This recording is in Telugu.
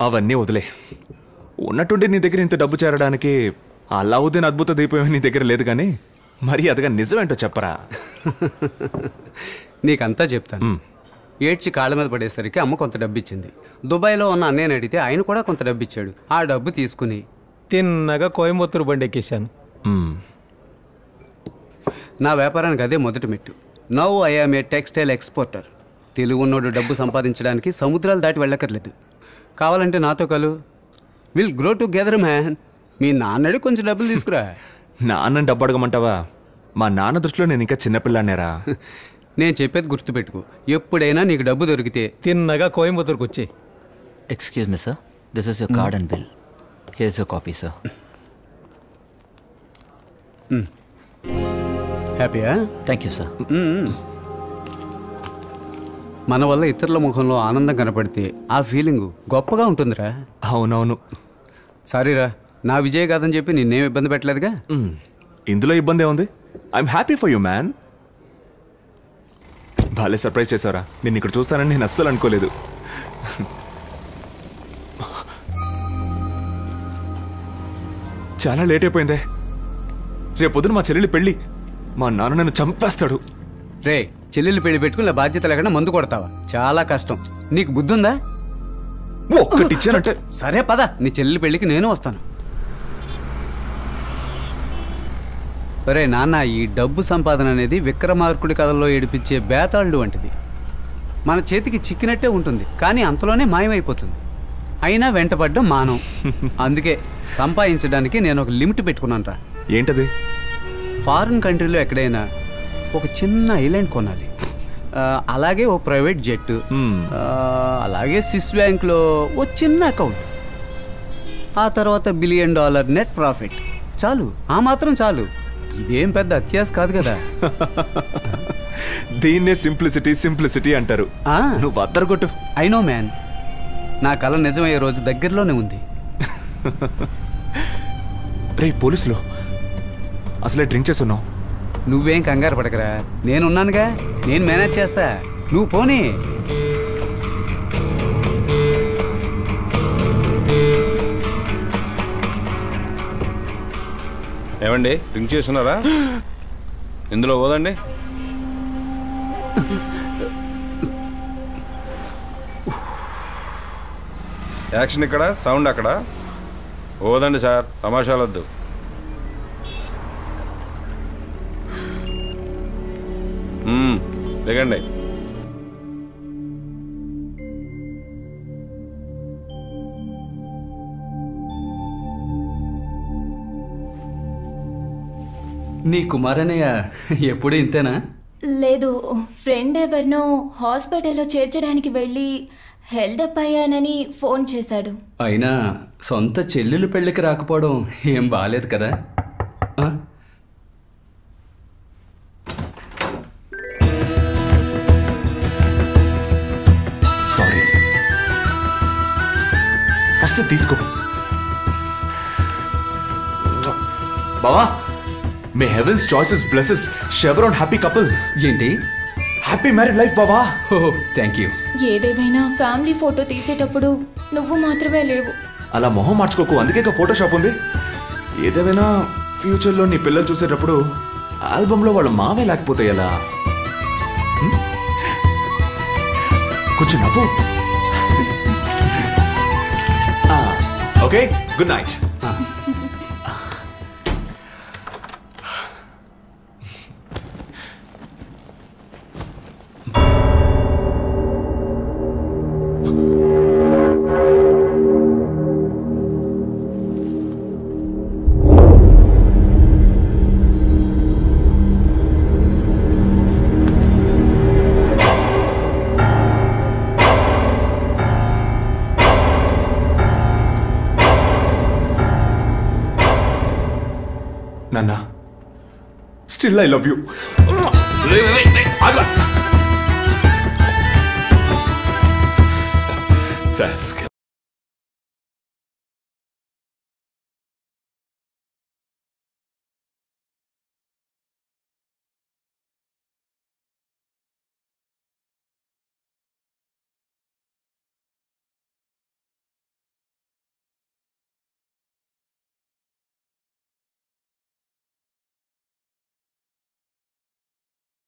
అవన్నీ వదిలే. ఉన్నట్టుండి నీ దగ్గర ఇంత డబ్బు చేరడానికి అల్లావుద్దీన్ అద్భుత దీపం నీ దగ్గర లేదు, కానీ మరి అదిగా నిజమేంటో చెప్పరా? నీకంతా చెప్తాను. ఏడ్చి కాళ్ళ మీద పడేసరికి అమ్మ కొంత డబ్బు ఇచ్చింది. దుబాయ్లో ఉన్న అన్నయ్యని అడిగితే ఆయన కూడా కొంత డబ్బు ఇచ్చాడు. ఆ డబ్బు తీసుకుని తిన్నగా కోయంబత్తూరు బండి ఎక్కేశాను. నా వ్యాపారానికి అదే మొదటి మెట్టు. Now I am a textile exporter. Telugu ఉన్నోడు డబ్బు సంపాదించడానికి సముద్రాలు దాటి వెళ్ళక్కర్లేదు. కావాలంటే నాతో కలు. Will grow together man. మీ నాన్నడి కొంచెం డబ్బులు తీసుకురా. నాన్నని డబ్బు అడగమంటావా? మా నాన్న దృష్టిలో నేను ఇంకా చిన్నపిల్లానేరా. నేను చెప్పేది గుర్తుపెట్టుకో. ఎప్పుడైనా నీకు డబ్బు దొరికితే తిన్నగా కోయంబత్తూరుకు వచ్చే. Excuse me sir, this is your card and bill. Here is your copy sir. హ్యాపీయా? Thank you sir. మన వల్ల ఇతరుల ముఖంలో ఆనందం కనపడితే ఆ ఫీలింగు గొప్పగా ఉంటుందిరా. అవునవును. సారీరా, నా విజయ్ కాదని చెప్పి నిన్నేం ఇబ్బంది పెట్టలేదుగా. ఇందులో ఇబ్బంది ఏముంది? I'm happy for you man. బాలే సర్ప్రైజ్ చేశారా? నేను ఇక్కడ చూస్తానని నేను అస్సలు అనుకోలేదు. చాలా లేట్ అయిపోయిందే. రేపొద్దున మా చెల్లెలి పెళ్ళి. మా నాన్న నన్ను చంపేస్తాడు. రే, చెల్లెలు పెళ్లి పెట్టుకుని బాధ్యత లేకుండా మందు కొడతావా? చాలా కష్టం. నీకు బుద్ధి ఉందా? ఒక్కటి ఇచ్చానంటే. సరే పద, నీ చెల్లెలి పెళ్లికి నేను వస్తాను. ఒరే నాన్న, ఈ డబ్బు సంపాదన అనేది విక్రమార్కుడి కథల్లో ఏడిపించే బేతాళుడు వంటిది. మన చేతికి చిక్కినట్టే ఉంటుంది, కానీ అంతలోనే మాయమైపోతుంది. అయినా వెంటపడ్డం మానం. అందుకే సంపాదించడానికి నేను ఒక లిమిట్ పెట్టుకున్నాను రా. ఏంటది? ఫారిన్ కంట్రీలో ఎక్కడైనా ఒక చిన్న ఐలాండ్ కొనాలి. అలాగే ఓ ప్రైవేట్ జెట్, అలాగే స్విస్ బ్యాంక్లో ఓ చిన్న అకౌంట్. ఆ తర్వాత $1 బిలియన్ నెట్ ప్రాఫిట్. చాలు, ఆ మాత్రం చాలు. ఇదేం పెద్ద అత్యాశ కాదు కదా. దీన్నే సింప్లిసిటీ అంటారు. నువ్వు అద్దరగొట్టు. I know man. నా కళ నిజమయ్యే రోజు దగ్గరలోనే ఉంది. రే పోలీసులు, అసలే డ్రింక్ చేస్తున్నావు. నువ్వేం కంగారు పడకరా, నేనున్నానుగా. నేను మేనేజ్ చేస్తా, నువ్వు పోనీ. ఏమండి, డ్రింక్ చేస్తున్నారా? ఇందులో పోదండి. యాక్షన్ ఇక్కడ, సౌండ్ అక్కడ. ఓదండి సార్, తమాషాలొద్దు. దిగండి. నీ కుమారనయ్య ఎప్పుడు ఇంతేనా? లేదు, ఫ్రెండ్ ఎవరినో హాస్పిటల్లో చేర్చడానికి వెళ్ళి హెల్డప్ అయ్యానని ఫోన్ చేశాడు. అయినా సొంత చెల్లెలు పెళ్ళికి రాకపోవడం ఏం బాలేదు కదా. సారీ. ఫస్ట్ తీసుకో బావా. May heavens choices blesses shower on happy couple. ఏంటి? హ్యాపీ మ్యారీడ్ లైఫ్ బావా. Oh, thank you. ఏదేమైనా ఫ్యామిలీ ఫోటో తీసేటప్పుడు నువ్వు మాత్రమే లేవు. అలా మొహం మార్చుకోకు, అందుకే ఫోటోషాప్ ఉంది. ఏదేమైనా ఫ్యూచర్లో నీ పిల్లలు చూసేటప్పుడు ఆల్బంలో వాళ్ళ మావే లేకపోతే ఎలా? కొంచెం నవ్వు. Okay, good night. Nana, still I love you. Rascal.